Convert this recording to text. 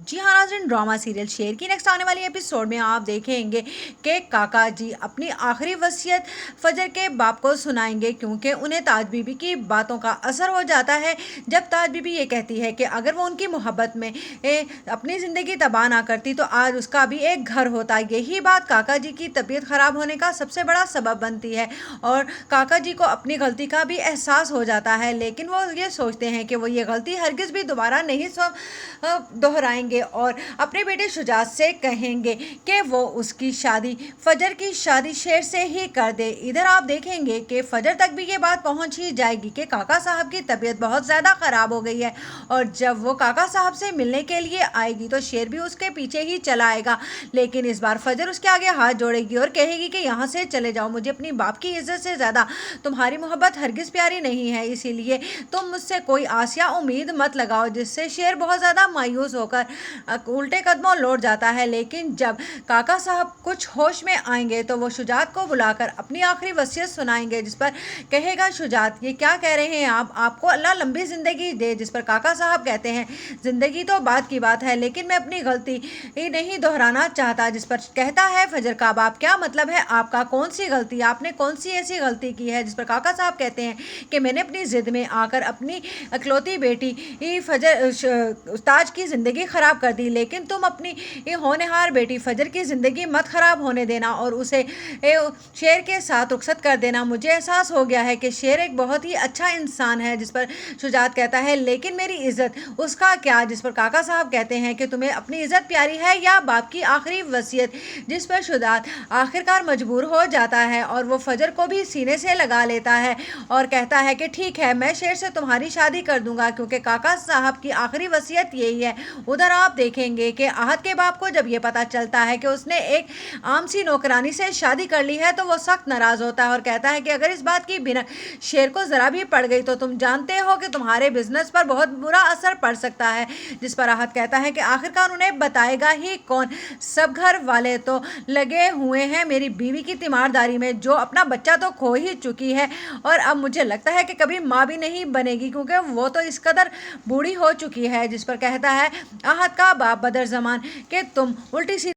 जी हाँ नाज़रीन, drama serial शेर की नेक्स्ट आने वाली एपिसोड में आप देखेंगे कि काका जी अपनी आखिरी वसीयत फजर के बाप को सुनाएंगे, क्योंकि उन्हें ताज बीबी की बातों का असर हो जाता है। जब ताज बीबी ये कहती है कि अगर वो उनकी मोहब्बत में अपनी ज़िंदगी तबाह ना करती तो आज उसका भी एक घर होता। यही बात काका जी की तबीयत ख़राब होने का सबसे बड़ा सबब बनती है और काका जी को अपनी गलती का भी एहसास हो जाता है, लेकिन वो ये सोचते हैं कि वो ये गलती हरगिज़ भी दोबारा नहीं दोहराएंगे और अपने बेटे शुजात से कहेंगे कि वो उसकी शादी फजर की शादी शेर से ही कर दे। इधर आप देखेंगे कि फजर तक भी ये बात पहुंच ही जाएगी कि काका साहब की तबीयत बहुत ज़्यादा ख़राब हो गई है और जब वो काका साहब से मिलने के लिए आएगी तो शेर भी उसके पीछे ही चला आएगा, लेकिन इस बार फजर उसके आगे हाथ जोड़ेगी और कहेगी कि यहाँ से चले जाओ, मुझे अपनी बाप की इज्जत से ज़्यादा तुम्हारी मोहब्बत हरगिज़ प्यारी नहीं है, इसीलिए तुम मुझसे कोई आस या उम्मीद मत लगाओ। जिससे शेर बहुत ज़्यादा मायूस होकर उल्टे कदमों लौट जाता है। लेकिन जब काका साहब कुछ होश में आएंगे तो वो शुजात को बुलाकर अपनी आखिरी वसीयत सुनाएंगे, जिस पर कहेगा शुजात ये क्या कह रहे हैं आप, आपको अल्लाह लंबी ज़िंदगी दे। जिस पर काका साहब कहते हैं ज़िंदगी तो बात की बात है, लेकिन मैं अपनी गलती नहीं दोहराना चाहता। जिस पर कहता है फजर का बाप क्या मतलब है आपका, कौन सी गलती, आपने कौन सी ऐसी गलती की है। जिस पर काका साहब कहते हैं कि मैंने अपनी ज़िद में आकर अपनी अकलौती बेटी ताज की ज़िंदगी ख़राब कर दी, लेकिन तुम अपनी होनहार बेटी फजर की ज़िंदगी मत ख़राब होने देना और उसे शेर के साथ रुखसत कर देना। मुझे एहसास हो गया है कि शेर एक बहुत ही अच्छा इंसान है। जिस पर शुजात कहता है लेकिन मेरी इज़्ज़त उसका क्या। जिस पर काका साहब कहते हैं कि तुम्हें अपनी इज़्ज़त प्यारी है या बाप की आखिरी वसीयत। जिस पर शुजात आखिरकार मजबूर हो जाता है और वो फजर को भी सीने से लगा लेता है और कहता है कि ठीक है मैं शेर से तुम्हारी शादी कर दूंगा, क्योंकि काका साहब की आखिरी वसीयत यही है। उधर आप देखेंगे कि आहत के बाप को जब ये पता चलता है कि उसने एक आम सी नौकरानी से शादी कर ली है तो वो सख्त नाराज़ होता है और कहता है कि अगर इस बात की बिना शेर को ज़रा भी पड़ गई तो तुम जानते हो कि तुम्हारे बिजनेस पर बहुत बुरा असर पड़ सकता है। जिस पर आहत कहता है कि आखिरकार उन्हें बताएगा ही कौन, सब घर वाले तो लगे हुए हैं मेरी बीवी की तीमारदारी में, जो अपना बच्चा तो खो ही चुकी है और अब मुझे लगता है कि कभी माँ भी नहीं बनेगी, क्योंकि वो तो इस कदर बूढ़ी हो चुकी है। जिस पर कहता है आहत का बाप बदर जमान कि तुम उल्टी सी